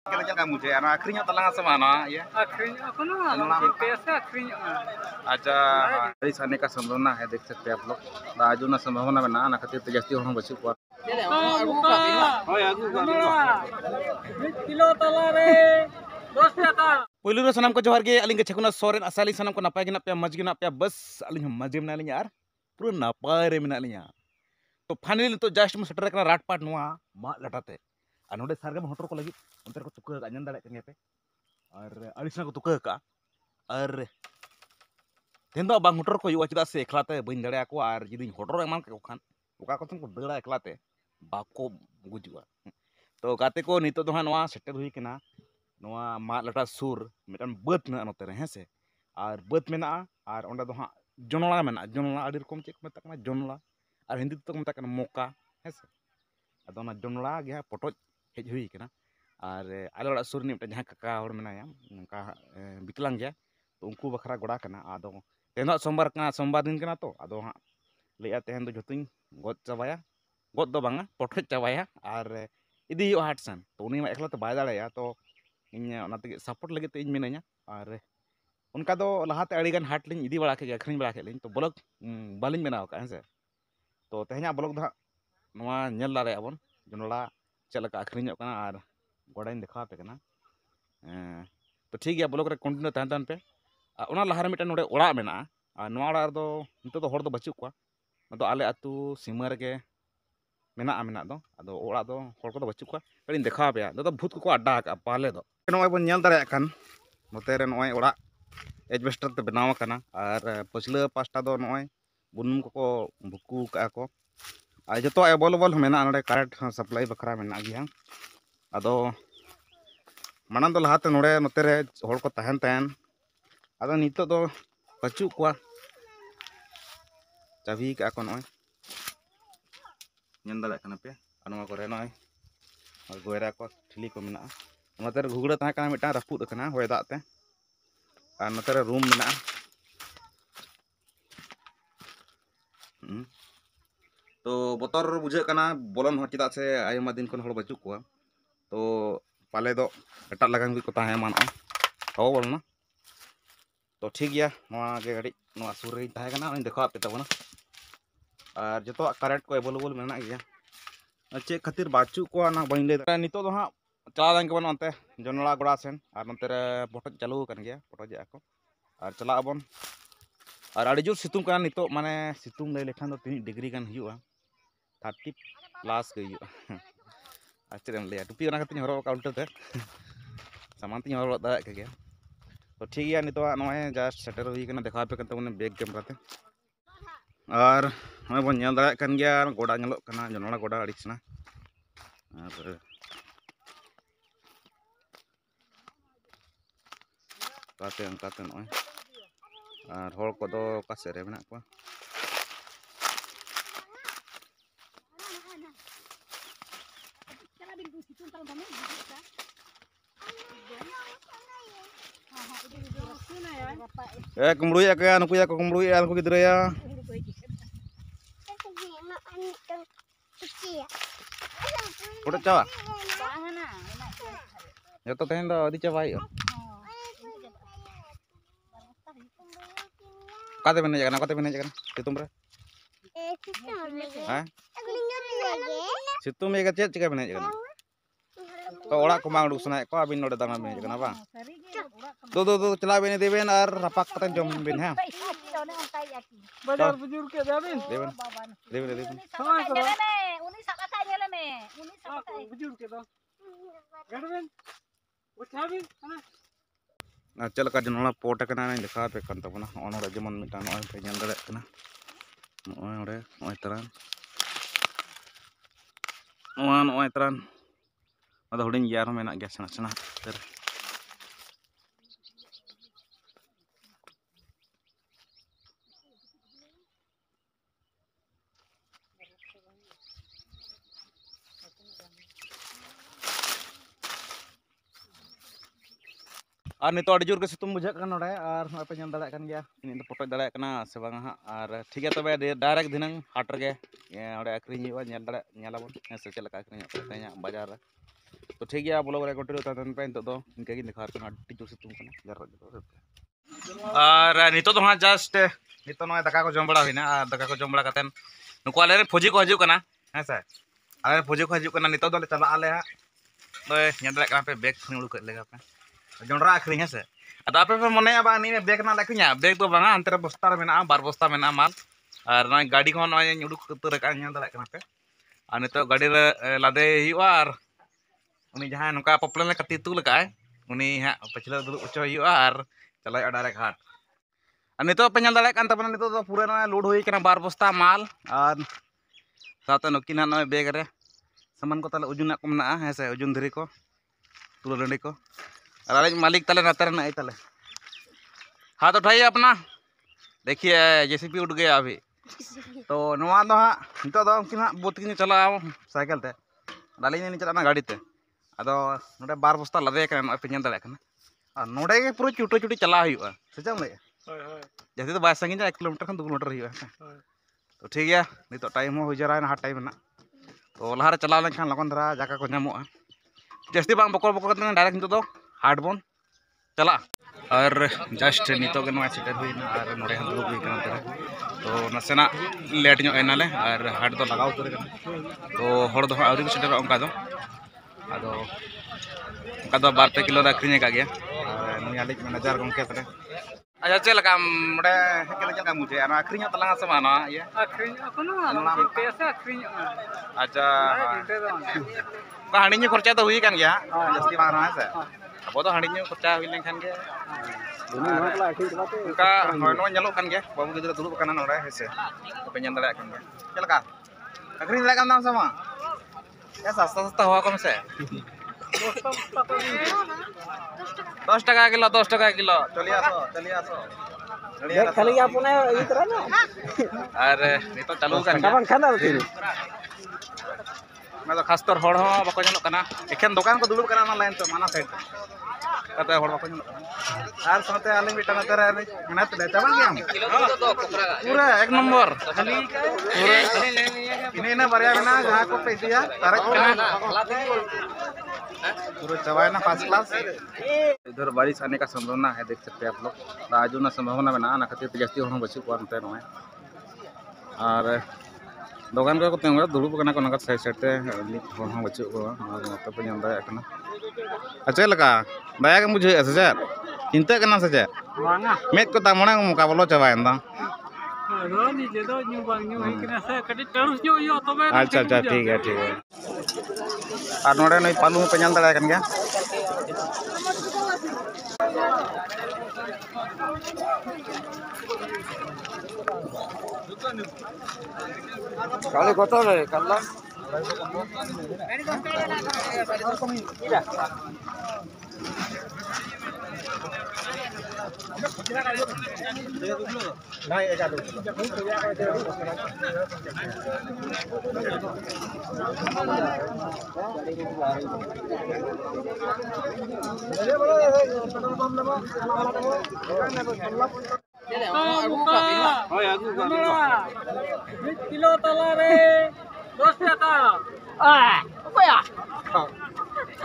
Kita jangan muncul, anak akhirnya telah semana ya. Akhirnya aku biasa akhirnya. अच्छा इस आने का संभावना है देख सकते हैं आप लोग राजू ना संभावना में ना खातिर तेजस्वी हम बच्चों को किलो तला रे 10 टाका पहिलो रो सनम को जोहार गे अलिंग छकुना सोरेन असली सनम को नपाय गिना पे मज गिना पे बस अलिंग मजे में नालिंग यार पूरा नपाय रे में नालिंग तो फाइनली तो जस्ट म सेटर कना राट पाट नुआ मा लटाते आ नोडे सारगम होटर को लगी अंतर को तुका अजन दाड़े कने पे और अलिसना को तुका का और तेंदो बांग होटर को युवा चदा से एकलाते बइन दाड़े को और जदी होटर एमान को खान ओका को तुम को दड़ा एकलाते बाको गुजुआ तो गाते को नितो दो नवा सेटर हुई कना नवा मा लटा सुर मिटन बत ना नोते रे हेसे और बत मेना और ओंडा दो हा जोनला मेना जोनला आदि रकम चेक मता कना जोनला और हिंदी तो मता कना मोका हेसे अदो ना जोनला गे पटो हेज हुई कना और आले ओड़ा सुर नि मिटन जहां काका होड़ मेनाया नका बिकलांग गया तो उनको बखरा गोड़ा कना आदो तेनो सोमवार दिन कना तो आदो हा लेया तेहन दो जतुኝ गद चाबाया गद दो बांगा पटो चाबाया और इदी हाट सन तो उनी मा एकला तो बाय दाड़ाया तो इन सपोर्ट लगे इन मिनाया और उनका दो लहाते अड़ीगान हाट लिंग इदी बड़ा के अखरिंग बड़ा के लिंग तो ब्लॉग बालिंग बनाव का हेसे तो तेहना ब्लॉग दो नवा नेल दाड़े आबन जनला चलका अखरिंग कना और गोड़ाइन देखा पे कना तो ठीक गया ब्लॉग रे कंटिन्यू तहन पे ओना लहार मिटन नोडे ओड़ा मेना और नवा ओड़ा दो नितो दो हर दो बचु को दो आले अतु सीमा रे मेना मेना दो अदो ओड़ा दो हर को दो बचु को कड़ी देखा पे दो भूत को अड्डा का पाले दो नोय बन नेल दाड़े खान नोते रे नोय ओड़ा एजबेस्टर ते बनाव कना और पछले पास्टा दो नोय बुनुम को बुकू का को आ जतो अवेलेबल मेना नोडे करेंट सप्लाई बखरा मेना गया अदो माना दो लहाते नोडे नोते रे हर को तहन तहन अदो नितो दो बचु को चाबी का को नोय नेल दाड़े कना पे अनवा करे नोय और गोयरा को ठिली को मेना नोते रे घुगड़ा तहा कना मिटा रपुद कना होय दाते और नोते रे रूम मेना तो बतर बुझे कना बोलन हो चदा से आयमा दिन खन हड़ बचु को तो पाले दो एटा लगान को ताहे मानो हो बोलना तो ठीक गया नवा गे गाड़ी नवा सुर रे ताहे कना उन देखा पे तबना और जतो करेंट को अवेलेबल मेना गया चे खातिर बाचु को ना बइन ले नितो दो हा चला दान के बन अंते जनला गोड़ा सेन और नंते रे फोटो चालू कन गया फोटो जे को और चला अबन और अड़ी जोर सितुंग कना नितो माने सितुंग ले लेखान दो 3 डिग्री गान हुआ 30 प्लस के हुआ अच्छा ले टुपी ओना खातिर हरो काउंटर ते सामान तीन हरो दा के गया तो ठीक गया नितो नय जस्ट सेटर हुई कना देखा पे कन तमने बैग कैमरा ते और नय बन नेल दाड़ा कन गया गोड़ा नेलो कना जनला गोड़ा अड़ीसना और काते अंकाते नय और हर को दो कासे रे मेना को कुमड़ुया के नुकुया को कुमड़ुया नुकु गिद्रया उड़ चावा जतो तेन दो अदि चाबाई काते बने जगना सितुम रे हां सितुम में चेक चिका बने जगना तो ओड़ा को मांग उडुक सनाय को अबिन नोडे दाना बने जगना बा दो चला बेने देबेन और रपाक कते जम बिन है बाजार बुजुर्ग के देबेन देबेन उनी सकाता नेले में उनी सकाता बुजुर्ग के दो गड़बेन उठाबिन ना चल का जनला पोट कना देखा पे कन तबना ओनोडे जेमन मिटा नय पे नेल दाड़े कना नय ओडे नय तरन नय तरन अदो हुडिन यार मेना गया सेना सेना तर और नितो अड़ी जोर के सितुम बुझा कन नोडे और नय पे नेल दाड़े कन गया इन तो फोटो दाड़े कना से बांगा हा और ठीक है तबे डायरेक्ट दिनंग हाट रे ओडे अखरिंग हुआ नेल दाड़े नेलाबन से चलका अखरिंग तेया बाजार रे तो ठीक है ब्लॉग रे कंटिन्यू तातन पे नितो दो इनके गी लिखा करना अड्डी जोर सितुंग कना जार और नितो तो हां जस्ट नितो नय दाका को जम बड़ा होइना दाका को जम बड़ा कतन नुको आले फौजी को हजू कना हैं से आले फौजी को हजू कना नितो दो चला आले हा तो नेदरे का पे बैग खुनु कर लेगा पे जोंडरा आखरी हैं से अदा पे मने बा नी बैग ना लखिया बैग तो बांगा अंतर बस्ता मेना बार बस्ता मेना माल और नय गाड़ी को नय उडुक उतर का नेल दरे कना पे और नितो गाड़ी रे लादे हुआ और उनी जहां नका पपलन ले कति तू लगा उनी हा पछला दुलु उचो हुआ और चला डायरेक्ट हाट और नितो पे नेल दरे कान तबना नितो तो पूरा नय लोड होई कना बार बस्ता माल और साथे नकिन नय बैग रे सामान को ताले उजुन को मना है से उजुन धरी को तुलो लंडी को और अरे मालिक ताले नतर ना ताले हाथ उठाइए अपना देखिए जेसीपी उठ गया अभी तो नवा दो हां नितो दो किन बोत किन चला साइकिल ते दाली ने चला गाड़ी ते अदो नोडे बार बस्ता लदे कना पे नेल दरे कना और नोडे के पूरा चुटो चुटी चला हुआ से चम ले होय होय जैसे तो 22 संगी 1 किलोमीटर खान 2 किलोमीटर हुआ तो ठीक है नितो टाइम हो जरा ना हाट टाइम ना तो लहारे चला लेन खान लगन धरा जाका को नामोआ जस्ती बांग बकर बकर कतन डायरेक्ट नितो दो हाट बोन चला और जस्ट नितो के नवा सेटर हुईना और नोडे हम दुब हुई कना तो नसेना लेट नो एनाले और हाट तो लगाव उतर कना तो हर दो आउरी को सेटर ओंका दो आदो ओंका दो 2 किलो दा अखरिने का गया और नुई आलिक मैनेजर गंके तरे अच्छा चल का मोडे हेकेले चल का मुझे ana अखरिnya तलंगा समाना ये आखरी अखनो पैसा आखरी अच्छा हाड़ी खर्चा तो हुई गया जस्ती बार है से अब तो हाड़ी खर्चा हुई लेखन के उनका हनो ñalo kan ge बाबू गिदरा दुलुब काना नोडे हेसे पे ñan दरे kan ge चल का अखरिन दरे काम sama ya सस्ता सस्ता हुआ कम से 10 টাকা কিলো 10 টাকা কিলো চলি আসো खाली आपने इतरा ना अरे नहीं तो चालू kan kapan खाना होती मैं तो खास तौर हड़ हो बको ñalo kana एखन दुकान को दुलुब kana ना लाइन तो माना साइड कते हड़ बको ñalo kana आर साथे आले मिटा तेरे मेहनत दे चाबा गया पूरा एक नंबर खाली पूरे इने बारिया बना जहां को पे दिया तारक पूरा चवाए ना 5 क्लास इधर बारिश आने का संभावना है देख सकते हैं आप लोग आज ना संभावना बना ना खातिर जास्ती होना बच्चे को अंत है और दोकान को तेंगा दुड़ुब कना को नगद साइड साइड ते होना बच्चे को और तो पे जान दाया कना अच्छा लगा दाया के मुझे ऐसे चिंता करना से वांगा मेद को तामोना मुका बोलो चवाए अंदा रोनी जे दो न्यू बांग न्यू है कना से कटी टरुस न्यू यो तो मैं अच्छा ठीक है और नोडे नई पालू पे जान दाया कन गया काले कत रे कल्ला किलो तला रे 10 टाका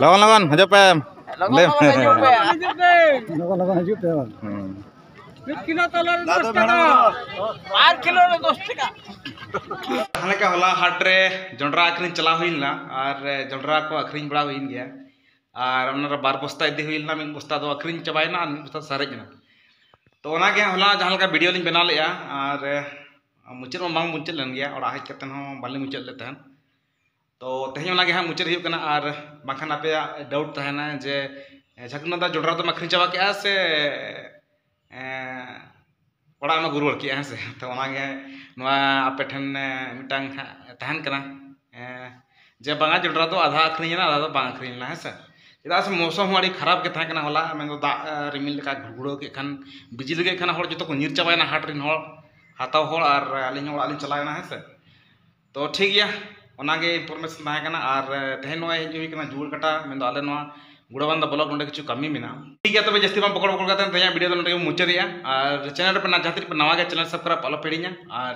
लगन लगन हजो पे लगन हजू पे 1 किलो तला रे 10 टाका 4 किलो रे 10 टाका हाले का होला हाट रे जोंडरा अखरिन चला हुइलना और जोंडरा को अखरिन बड़ा हुइन गया और उनरा बार बस्ता इदी हुइलना मिन बस्ता दो अखरिन चबायना और मिन बस्ता सारेजना तो ओना के होला जहां का वीडियो लिन बना लेया और मुचर में बांग मुचर लन गया और हज कतन हो बाले मुचर ले तहन तो तेहन ओना के हां मुचर हियो कना और बाखन आपे डाउट तहना जे झकना दा जोंडरा तो अखरिन चबा के से ओड़ा में गुरुवर के से तो ओना के नवा आपे ठन मिटांग तहन कना जे बांगा जोंडरा तो आधा अखरिन ना आधा तो बांग अखरिन ना है से चदा से मौसम हमारी खराब के था होला मैं दा रिमिल का घुड़ो के खान बिजली के खान हड़ जो को नीर चाबायना हाट रिन हड़ हाताव हड़ और आलिन चलायना है से तो ठीक गया ओनागे इनफॉर्मेशन ताकना और तेहन नवा हज हुई जुड़ कटा मैं आले नवा गुड़ाबांधा ब्लॉग नोडे किछु कमी मेना ठीक है तब जस्ती बकड़ बकड़ करते तेज वीडियो नोडे मुचादिया और चैनल पे जहाँ पे नवा गया चैनल सब्सक्राइब आलो पेड़िया और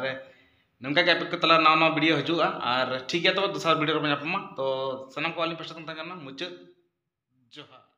नंका के आपके तला नवा नवा वीडियो हजुआ और ठीक है तो दूसरा वीडियो में तो सनम को वाली पश्चात मुझे जोहार।